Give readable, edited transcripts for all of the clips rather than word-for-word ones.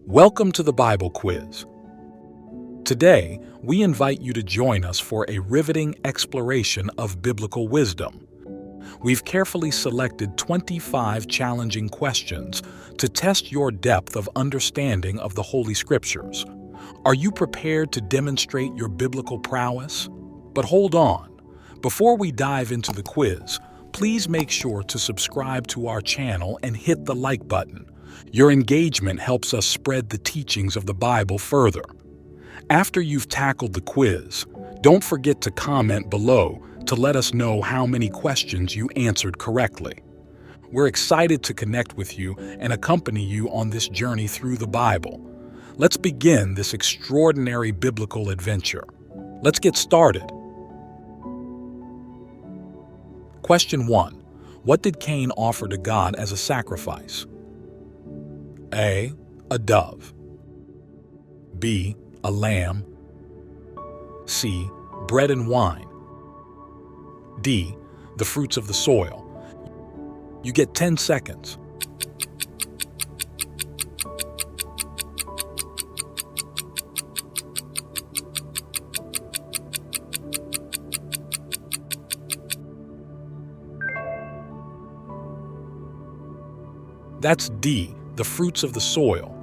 Welcome to the Bible Quiz. Today, we invite you to join us for a riveting exploration of biblical wisdom. We've carefully selected 25 challenging questions to test your depth of understanding of the Holy Scriptures. Are you prepared to demonstrate your biblical prowess? But hold on. Before we dive into the quiz, please make sure to subscribe to our channel and hit the like button. Your engagement helps us spread the teachings of the Bible further. After you've tackled the quiz, don't forget to comment below to let us know how many questions you answered correctly. We're excited to connect with you and accompany you on this journey through the Bible. Let's begin this extraordinary biblical adventure. Let's get started. Question 1. What did Cain offer to God as a sacrifice? A. A dove. B. A lamb. C. Bread and wine. D. The fruits of the soil. You get 10 seconds. That's D. The fruits of the soil.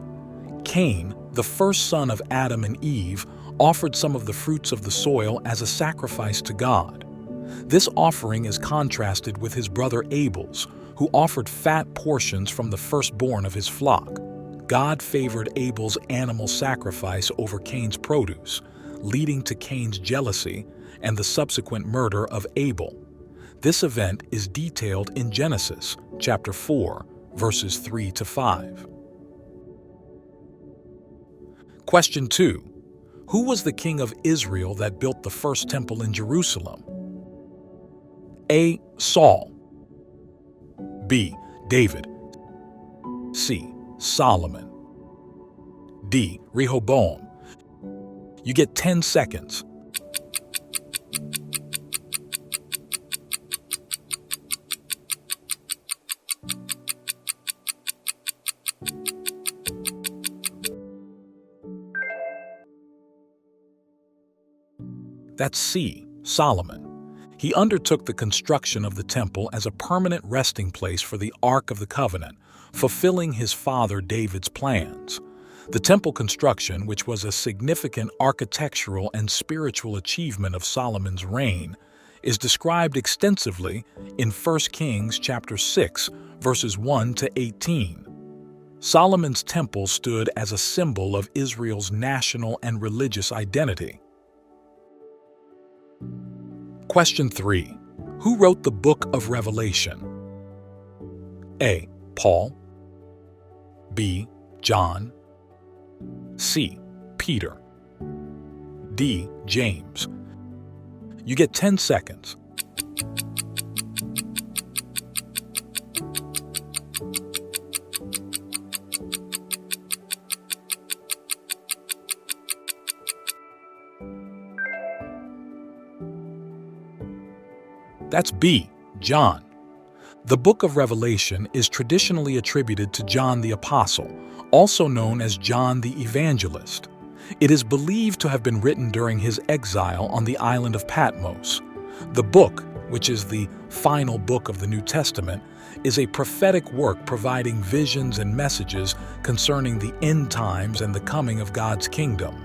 Cain, the first son of Adam and Eve, offered some of the fruits of the soil as a sacrifice to God. This offering is contrasted with his brother Abel's, who offered fat portions from the firstborn of his flock. God favored Abel's animal sacrifice over Cain's produce, leading to Cain's jealousy and the subsequent murder of Abel. This event is detailed in Genesis chapter 4, verses 3 to 5. Question 2. Who was the king of Israel that built the first temple in Jerusalem? A. Saul. B. David. C. Solomon. D. Rehoboam. You get 10 seconds. That's C. Solomon. He undertook the construction of the temple as a permanent resting place for the Ark of the Covenant, fulfilling his father David's plans. The temple construction, which was a significant architectural and spiritual achievement of Solomon's reign, is described extensively in 1 Kings chapter 6, verses 1 to 18. Solomon's temple stood as a symbol of Israel's national and religious identity. Question 3. Who wrote the book of Revelation? A. Paul. B. John. C. Peter. D. James. You get 10 seconds. That's B. John. The book of Revelation is traditionally attributed to John the Apostle, also known as John the Evangelist. It is believed to have been written during his exile on the island of Patmos. The book, which is the final book of the New Testament, is a prophetic work providing visions and messages concerning the end times and the coming of God's kingdom.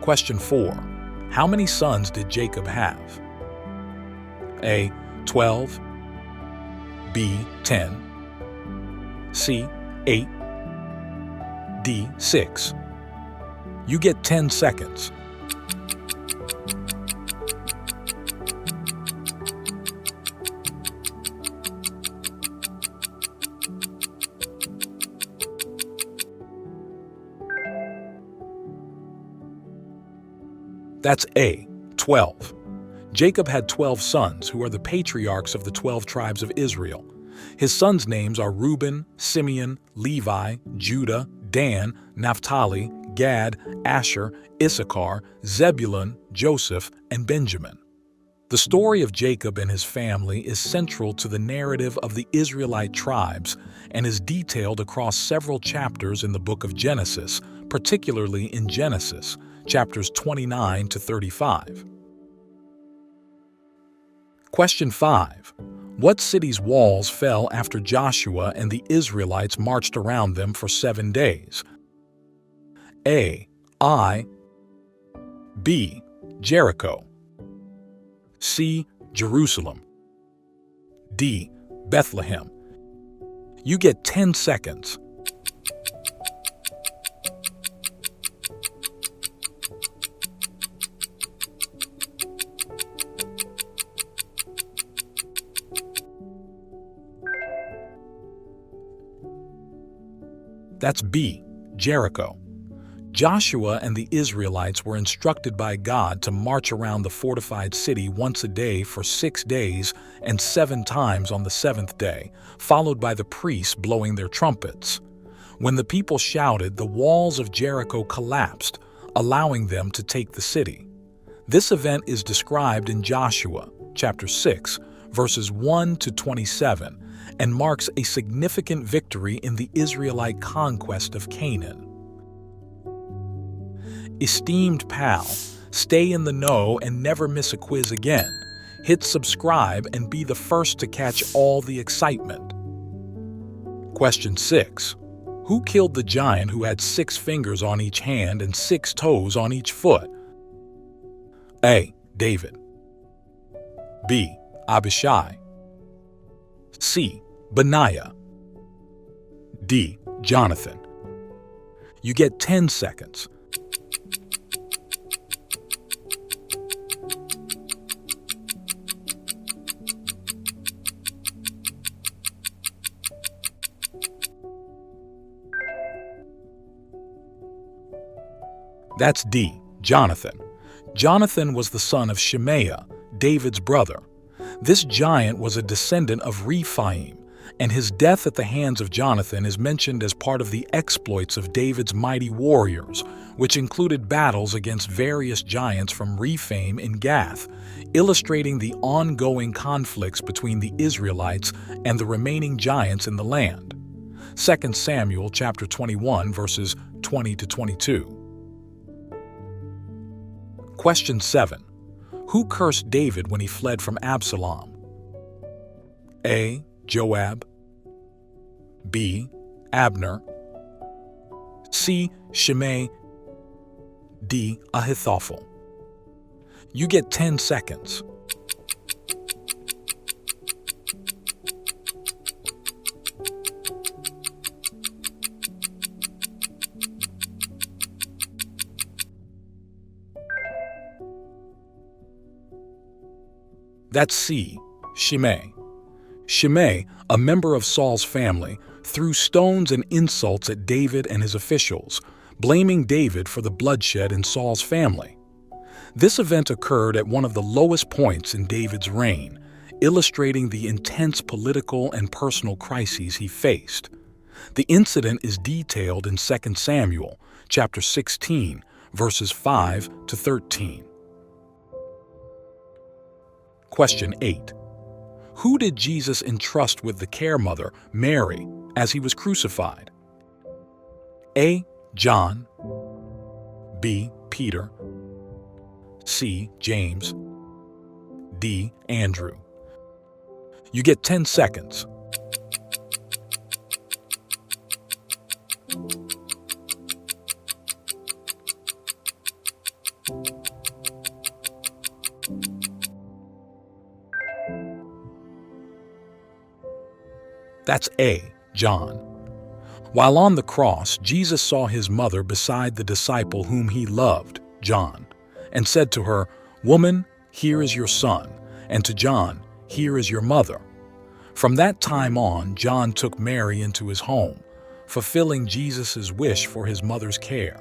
Question 4. How many sons did Jacob have? A. 12. B. 10. C. 8. D. 6. You get 10 seconds. That's A. 12. Jacob had 12 sons who are the patriarchs of the 12 tribes of Israel. His sons' names are Reuben, Simeon, Levi, Judah, Dan, Naphtali, Gad, Asher, Issachar, Zebulun, Joseph, and Benjamin. The story of Jacob and his family is central to the narrative of the Israelite tribes and is detailed across several chapters in the book of Genesis, particularly in Genesis, chapters 29 to 35. Question 5. What city's walls fell after Joshua and the Israelites marched around them for 7 days? A. Ai. B. Jericho. C. Jerusalem. D. Bethlehem. You get 10 seconds. That's B. Jericho. Joshua and the Israelites were instructed by God to march around the fortified city once a day for 6 days and 7 times on the 7th day, followed by the priests blowing their trumpets. When the people shouted, the walls of Jericho collapsed, allowing them to take the city. This event is described in Joshua, chapter 6, verses 1 to 27, and marks a significant victory in the Israelite conquest of Canaan. Esteemed pal, stay in the know and never miss a quiz again. Hit subscribe and be the first to catch all the excitement. Question 6. Who killed the giant who had 6 fingers on each hand and 6 toes on each foot? A. David. B. Abishai. C. Benaiah. D. Jonathan. You get 10 seconds. That's D. Jonathan. Jonathan was the son of Shemaiah, David's brother. This giant was a descendant of Rephaim, and his death at the hands of Jonathan is mentioned as part of the exploits of David's mighty warriors, which included battles against various giants from Rephaim in Gath, illustrating the ongoing conflicts between the Israelites and the remaining giants in the land. 2 Samuel chapter 21, verses 20 to 22. Question 7. Who cursed David when he fled from Absalom? A. Joab. B. Abner. C. Shimei. D. Ahithophel. You get 10 seconds. That's C. Shimei. Shimei, a member of Saul's family, threw stones and insults at David and his officials, blaming David for the bloodshed in Saul's family. This event occurred at one of the lowest points in David's reign, illustrating the intense political and personal crises he faced. The incident is detailed in 2 Samuel, chapter 16, verses 5 to 13. Question 8. Who did Jesus entrust with the care mother, Mary, as he was crucified? A. John. B. Peter. C. James. D. Andrew. You get 10 seconds. That's A. John. While on the cross, Jesus saw his mother beside the disciple whom he loved, John, and said to her, "Woman, here is your son," and to John, "Here is your mother." From that time on, John took Mary into his home, fulfilling Jesus' wish for his mother's care.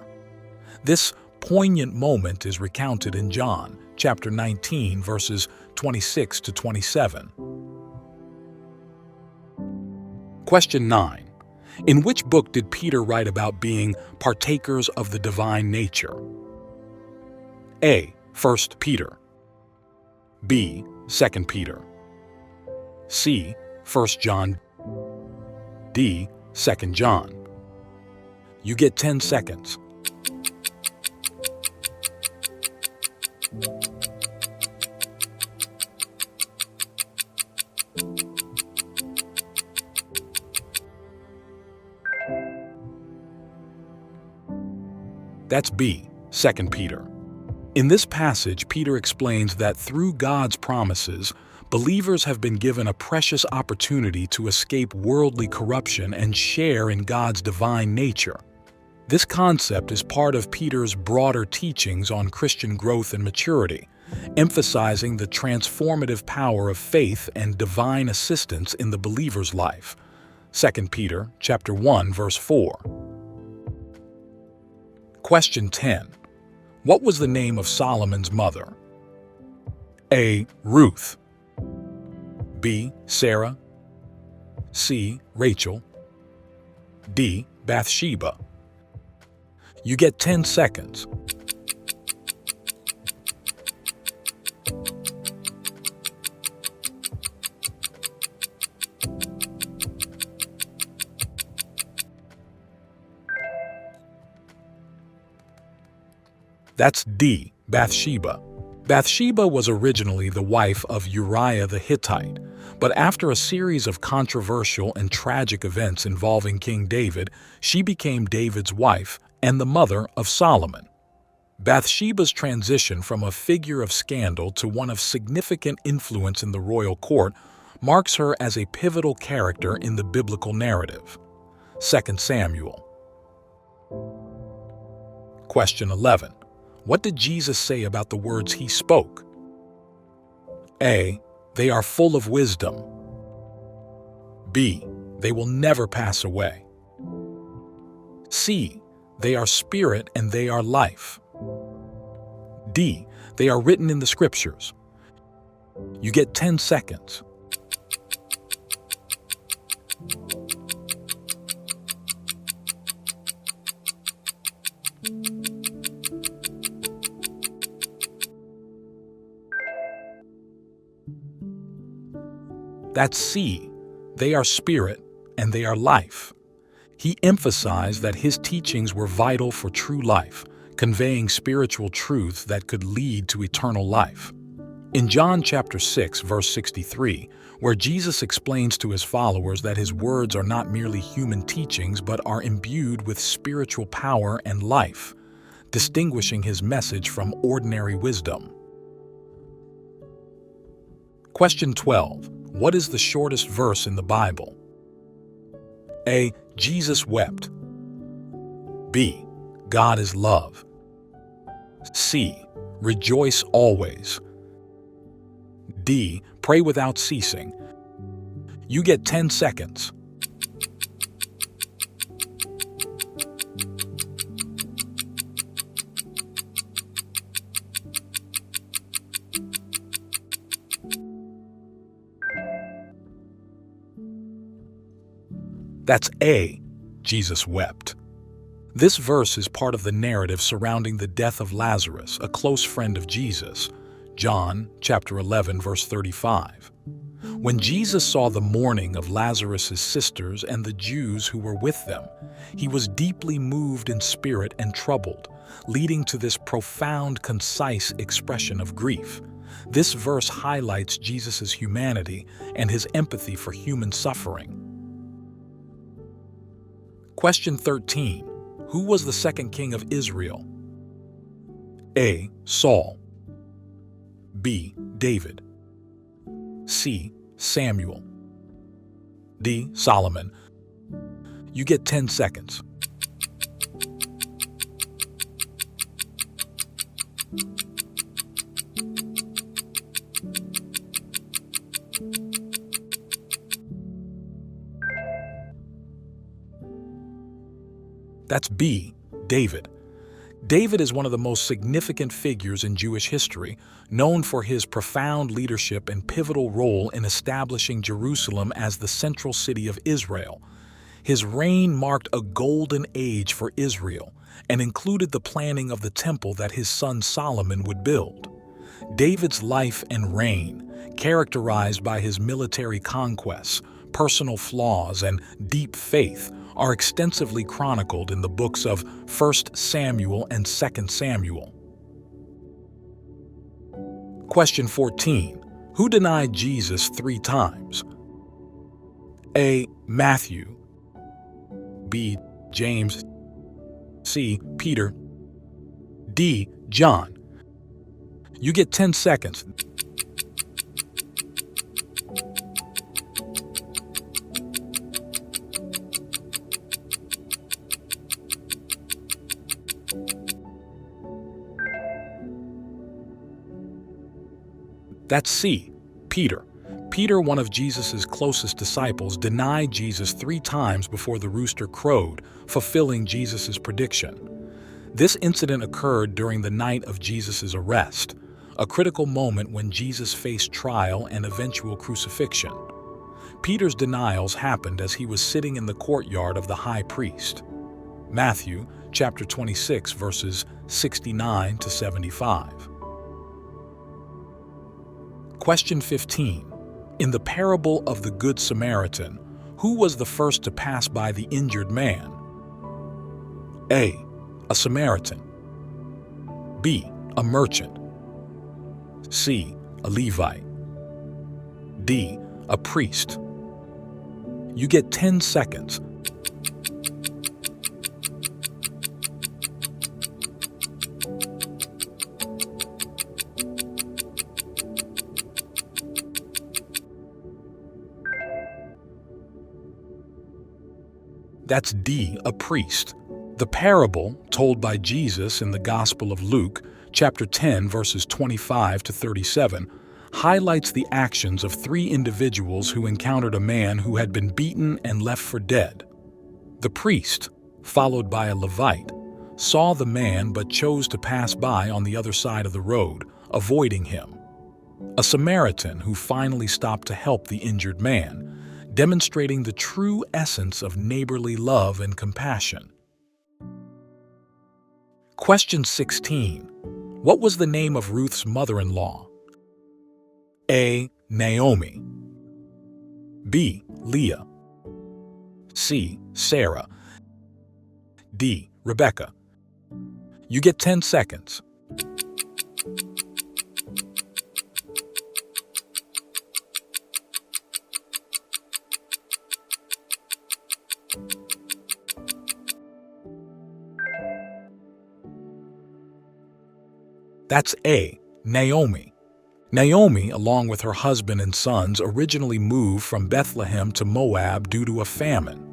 This poignant moment is recounted in John, chapter 19, verses 26 to 27. Question 9. In which book did Peter write about being partakers of the divine nature? A. 1 Peter. B. 2 Peter. C. 1 John. D. 2 John. You get 10 seconds. That's B. 2 Peter. In this passage, Peter explains that through God's promises, believers have been given a precious opportunity to escape worldly corruption and share in God's divine nature. This concept is part of Peter's broader teachings on Christian growth and maturity, emphasizing the transformative power of faith and divine assistance in the believer's life. 2 Peter chapter 1, verse 4. Question 10. What was the name of Solomon's mother? A. Ruth. B. Sarah. C. Rachel. D. Bathsheba. You get 10 seconds. That's D. Bathsheba. Bathsheba was originally the wife of Uriah the Hittite, but after a series of controversial and tragic events involving King David, she became David's wife and the mother of Solomon. Bathsheba's transition from a figure of scandal to one of significant influence in the royal court marks her as a pivotal character in the biblical narrative. 2 Samuel. Question 11. What did Jesus say about the words he spoke? A. They are full of wisdom. B. They will never pass away. C. They are spirit and they are life. D. They are written in the scriptures. You get 10 seconds. That's C. They are spirit and they are life. He emphasized that his teachings were vital for true life, conveying spiritual truths that could lead to eternal life. In John chapter 6, verse 63, where Jesus explains to his followers that his words are not merely human teachings but are imbued with spiritual power and life, distinguishing his message from ordinary wisdom. Question 12. What is the shortest verse in the Bible? A. Jesus wept. B. God is love. C. Rejoice always. D. Pray without ceasing. You get 10 seconds. That's A. Jesus wept. This verse is part of the narrative surrounding the death of Lazarus, a close friend of Jesus. John chapter 11, verse 35. When Jesus saw the mourning of Lazarus' sisters and the Jews who were with them, he was deeply moved in spirit and troubled, leading to this profound, concise expression of grief. This verse highlights Jesus' humanity and his empathy for human suffering. Question 13. Who was the second king of Israel? A. Saul. B. David. C. Samuel. D. Solomon. You get 10 seconds. That's B. David. David is one of the most significant figures in Jewish history, known for his profound leadership and pivotal role in establishing Jerusalem as the central city of Israel. His reign marked a golden age for Israel and included the planning of the temple that his son Solomon would build. David's life and reign, characterized by his military conquests, personal flaws, and deep faith, are extensively chronicled in the books of 1 Samuel and 2 Samuel. Question 14. Who denied Jesus 3 times? A. Matthew. B. James. C. Peter. D. John. You get 10 seconds. That's C. Peter. Peter, one of Jesus' closest disciples, denied Jesus 3 times before the rooster crowed, fulfilling Jesus' prediction. This incident occurred during the night of Jesus' arrest, a critical moment when Jesus faced trial and eventual crucifixion. Peter's denials happened as he was sitting in the courtyard of the high priest. Matthew chapter 26, verses 69 to 75. Question 15. In the parable of the Good Samaritan, who was the first to pass by the injured man? A. A Samaritan. B. A merchant. C. A Levite. D. A priest. You get 10 seconds. That's D. A priest. The parable, told by Jesus in the Gospel of Luke, chapter 10, verses 25 to 37, highlights the actions of 3 individuals who encountered a man who had been beaten and left for dead. The priest, followed by a Levite, saw the man but chose to pass by on the other side of the road, avoiding him. A Samaritan who finally stopped to help the injured man, demonstrating the true essence of neighborly love and compassion. Question 16. What was the name of Ruth's mother-in-law? A. Naomi. B. Leah. C. Sarah. D. Rebecca. You get 10 seconds. That's A. Naomi. Naomi, along with her husband and sons, originally moved from Bethlehem to Moab due to a famine.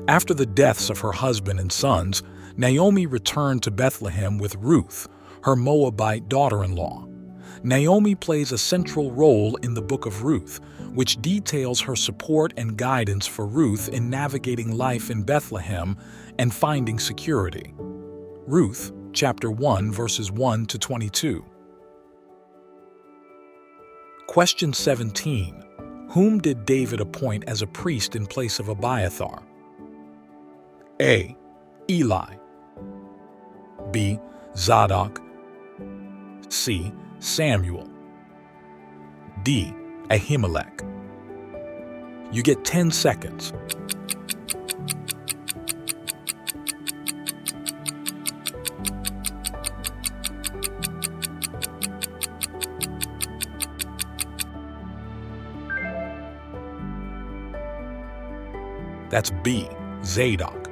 After the deaths of her husband and sons, Naomi returned to Bethlehem with Ruth, her Moabite daughter-in-law. Naomi plays a central role in the book of Ruth, which details her support and guidance for Ruth in navigating life in Bethlehem and finding security. Ruth, chapter 1, verses 1 to 22. Question 17. Whom did David appoint as a priest in place of Abiathar? A. Eli. B. Zadok. C. Samuel. D. Ahimelech. You get 10 seconds. That's B. Zadok.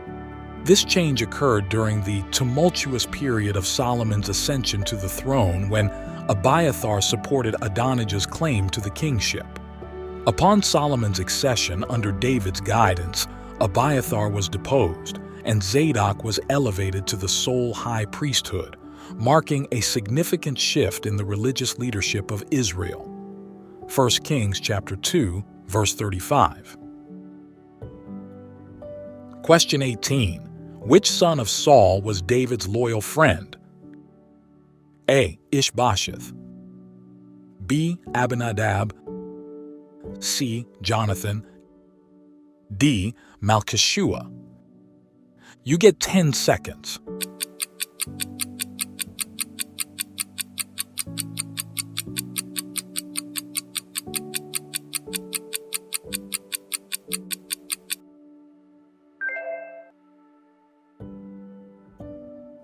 This change occurred during the tumultuous period of Solomon's ascension to the throne when Abiathar supported Adonijah's claim to the kingship. Upon Solomon's accession under David's guidance, Abiathar was deposed and Zadok was elevated to the sole high priesthood, marking a significant shift in the religious leadership of Israel. 1 Kings chapter 2, verse 35. Question 18. Which son of Saul was David's loyal friend? A. Ishbosheth. B. Abinadab. C. Jonathan. D. Malchishua. You get 10 seconds.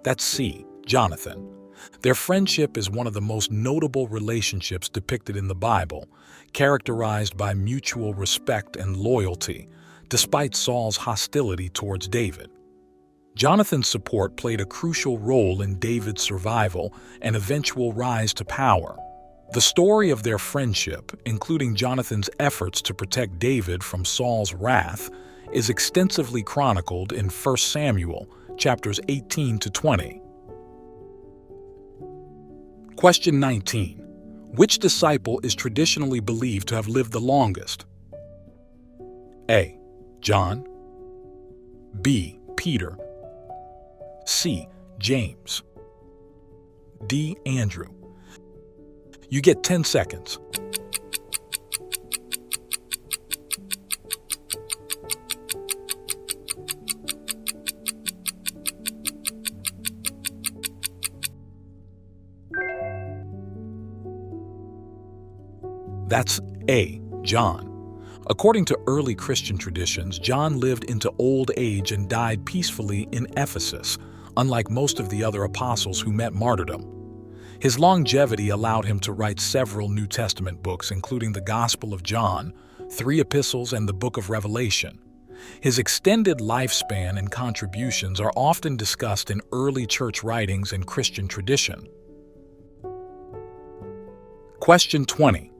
That's C. Jonathan. Their friendship is one of the most notable relationships depicted in the Bible, characterized by mutual respect and loyalty, despite Saul's hostility towards David. Jonathan's support played a crucial role in David's survival and eventual rise to power. The story of their friendship, including Jonathan's efforts to protect David from Saul's wrath, is extensively chronicled in 1 Samuel, chapters 18 to 20. Question 19. Which disciple is traditionally believed to have lived the longest? A. John. B. Peter. C. James. D. Andrew. You get 10 seconds. That's A. John. According to early Christian traditions, John lived into old age and died peacefully in Ephesus, unlike most of the other apostles who met martyrdom. His longevity allowed him to write several New Testament books, including the Gospel of John, 3 epistles, and the Book of Revelation. His extended lifespan and contributions are often discussed in early church writings and Christian tradition. Question 20.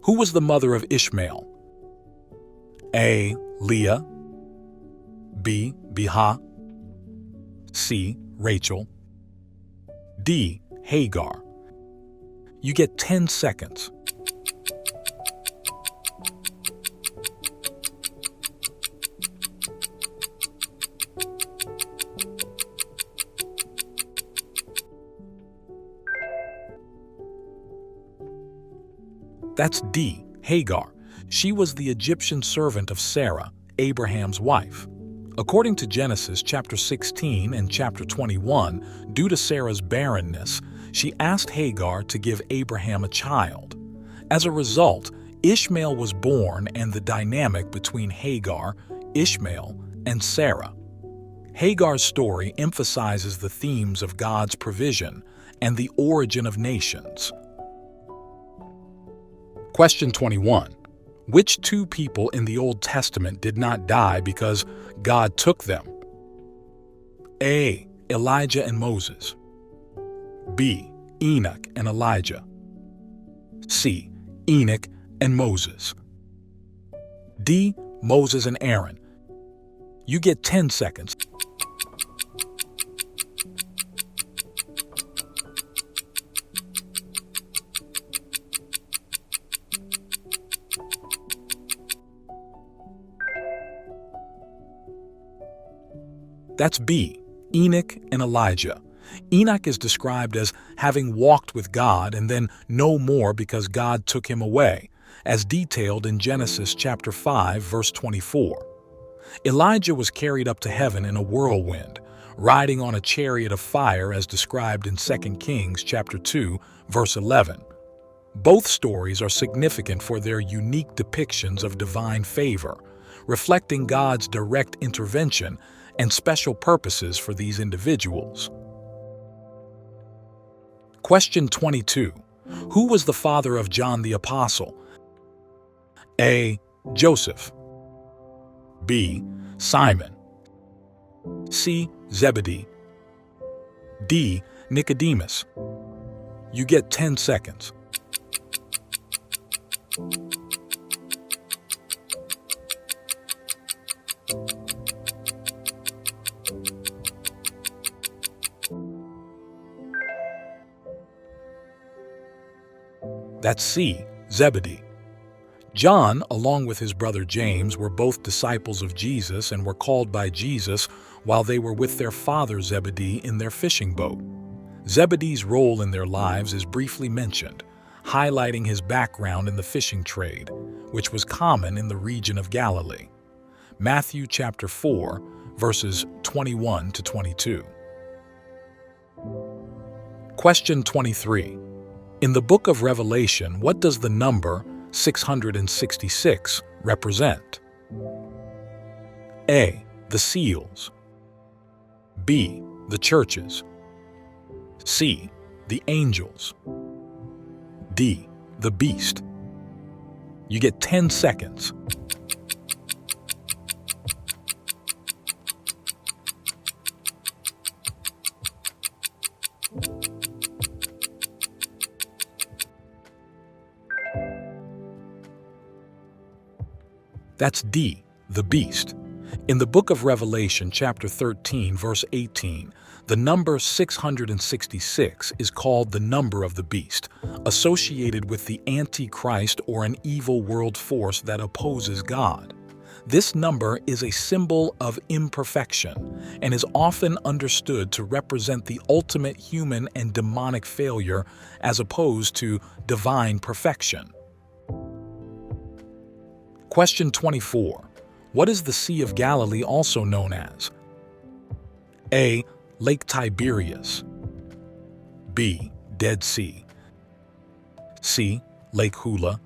Who was the mother of Ishmael? A. Leah. B. Bilhah. C. Rachel. D. Hagar. You get 10 seconds. That's D. Hagar. She was the Egyptian servant of Sarah, Abraham's wife. According to Genesis chapter 16 and chapter 21, due to Sarah's barrenness, she asked Hagar to give Abraham a child. As a result, Ishmael was born, and the dynamic between Hagar, Ishmael, and Sarah. Hagar's story emphasizes the themes of God's provision and the origin of nations. Question 21. Which 2 people in the Old Testament did not die because God took them? A. Elijah and Moses. B. Enoch and Elijah. C. Enoch and Moses. D. Moses and Aaron. You get 10 seconds. That's B. Enoch and Elijah. Enoch is described as having walked with God and then no more because God took him away, as detailed in Genesis chapter 5, verse 24. Elijah was carried up to heaven in a whirlwind, riding on a chariot of fire as described in 2 Kings chapter 2, verse 11. Both stories are significant for their unique depictions of divine favor, reflecting God's direct intervention and special purposes for these individuals. Question 22. Who was the father of John the Apostle? A. Joseph. B. Simon. C. Zebedee. D. Nicodemus. You get 10 seconds. That's C. Zebedee. John, along with his brother James, were both disciples of Jesus and were called by Jesus while they were with their father Zebedee in their fishing boat. Zebedee's role in their lives is briefly mentioned, highlighting his background in the fishing trade, which was common in the region of Galilee. Matthew chapter 4, verses 21 to 22. Question 23. In the book of Revelation, what does the number 666 represent? A. The seals. B. The churches. C. The angels. D. The beast. You get 10 seconds. That's D, the beast. In the book of Revelation, chapter 13, verse 18, the number 666 is called the number of the beast, associated with the Antichrist or an evil world force that opposes God. This number is a symbol of imperfection and is often understood to represent the ultimate human and demonic failure as opposed to divine perfection. Question 24. What is the Sea of Galilee also known as? A. Lake Tiberias. B. Dead Sea. C. Lake Hula.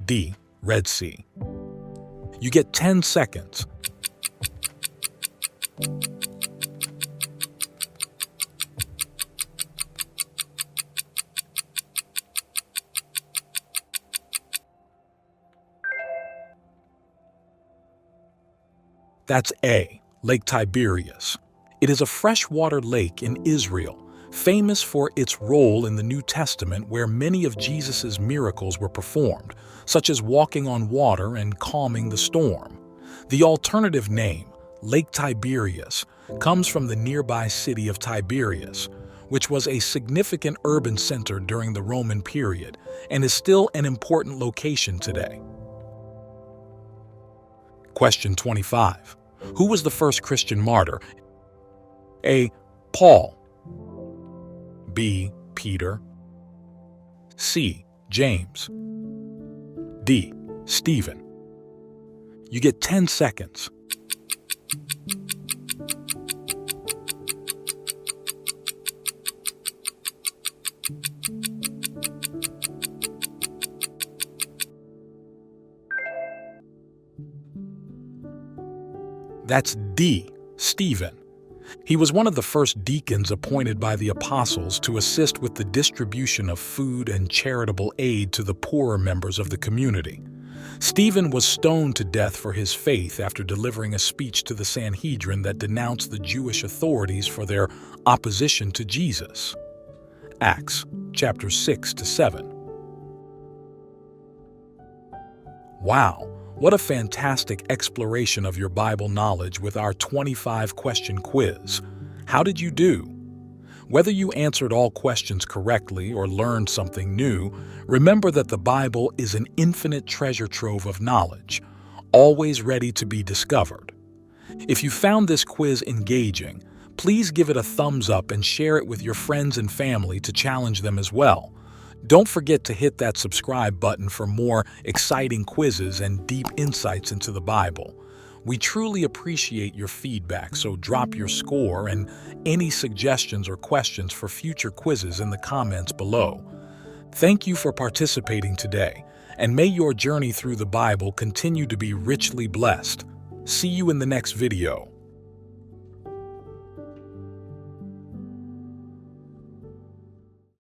D. Red Sea. You get 10 seconds. That's A. Lake Tiberias. It is a freshwater lake in Israel, famous for its role in the New Testament where many of Jesus' miracles were performed, such as walking on water and calming the storm. The alternative name, Lake Tiberias, comes from the nearby city of Tiberias, which was a significant urban center during the Roman period and is still an important location today. Question 25. Who was the first Christian martyr? A. Paul. B. Peter. C. James. D. Stephen. You get 10 seconds. That's D. Stephen. He was one of the first deacons appointed by the apostles to assist with the distribution of food and charitable aid to the poorer members of the community. Stephen was stoned to death for his faith after delivering a speech to the Sanhedrin that denounced the Jewish authorities for their opposition to Jesus. Acts chapter 6 to 7. Wow! What a fantastic exploration of your Bible knowledge with our 25-question quiz. How did you do? Whether you answered all questions correctly or learned something new, remember that the Bible is an infinite treasure trove of knowledge, always ready to be discovered. If you found this quiz engaging, please give it a thumbs up and share it with your friends and family to challenge them as well. Don't forget to hit that subscribe button for more exciting quizzes and deep insights into the Bible. We truly appreciate your feedback, so drop your score and any suggestions or questions for future quizzes in the comments below. Thank you for participating today, and may your journey through the Bible continue to be richly blessed. See you in the next video.